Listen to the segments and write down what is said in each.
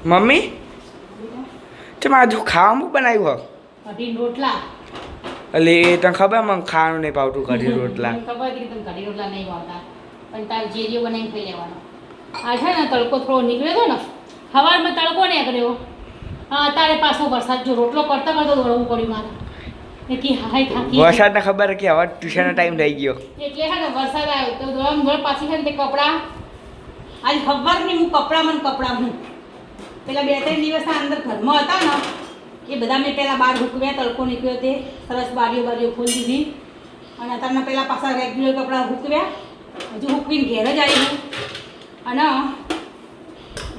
mummy તમે આજુ ખાવાનું બનાવ્યું કઢી રોટલા એટલે એ તને ખબર મને ખાવાનું નહીં ભાવતું કઢી રોટલા મને ખબર હતી કે તમે કઢી રોટલા નહીં ભાવતા પણ તારે જે બનાવીને ખાઈ લેવાનો આ છે ને તડકો થોડો નીકળ્યો હતો ને સવારમાં તડકો નીકળ્યો હા અત્યારે પાછો વરસાદ જો રોટલો કરતા દોડવું પડ્યું મારે કે હાય થાકી વરસાદને ખબર કે હવે ટ્યુશનનો ટાઈમ થઈ ગયો એટલે છે ને વરસાદ આવ્યો તો દોડ પાછી છે ને તે કપડાં આજ ખબર નહીં હું કપડાં પેલા 2-3 દિવસ અંદર ઘરમાં હતા ને એ બધા મેં પહેલાં બહાર હૂકવ્યા તડકો નીકળ્યો તે સરસ બારીઓ ખોલી દીધી અને અત્યારના પહેલાં પાછા રેગ્યુલર કપડાં હૂકવ્યા હજુ હૂકવીને ઘેર જ આવી અને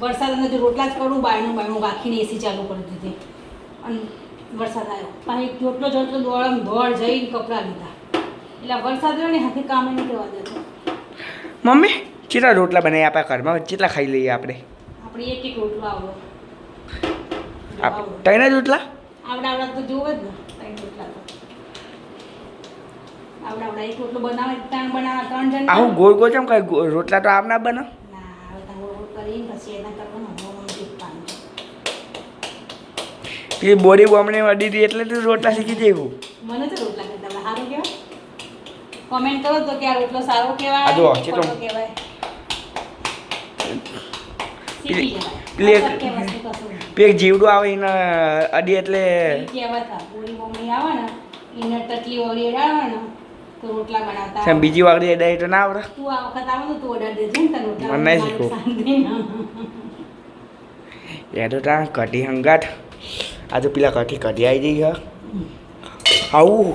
વરસાદ અંદર જો રોટલા જ કરું બાયણું રાખીને એસી ચાલુ કરી દીધી અને વરસાદ આવ્યો પાછી જોટલો દોડ જઈને કપડાં લીધા એટલે વરસાદ રહ્યો ને હાથી કામ નહીં કરવા દેતો મમ્મી કેટલા રોટલા બનાવી આપણા ઘરમાં કેટલા ખાઈ લઈએ આપણે એક રોટલો આવડો ત્રણ જ રોટલા આવડા તો જોવે જ ને 3 રોટલા તો આવડા એક રોટલો બનાવે 3 જણ આવું ગોળ ગોળ ચમ કઈ રોટલા તો આપના બને ના હવે તો ગોળ કરીને પછી એના કરવાનું એ બોડી બોમને વડી હતી એટલે તું રોટલા શીખી જેવું મને તો રોટલા કરતા સારું કહેવાય કોમેન્ટ કરો તો કે આ રોટલો સારો કહેવાય આ જો ચેટલો કહેવાય પેક જીવડું આવે એને અડી એટલે કહેવાતા બોડી બોમણી આવે ને એને ટટલી વાળી એડાવે ને તો રોટલા બનાવતા બીજી વાળી એડાય તો ના આવડે તું આ વખત આવે તો ઓર્ડર દેજે ને તને રોટલા મને નહીં શીખવું એ તો તા કઢી હંગાટ આ તો પેલા કઢી આવી જઈ આવું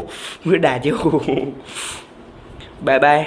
હું ડાજે બાય બાય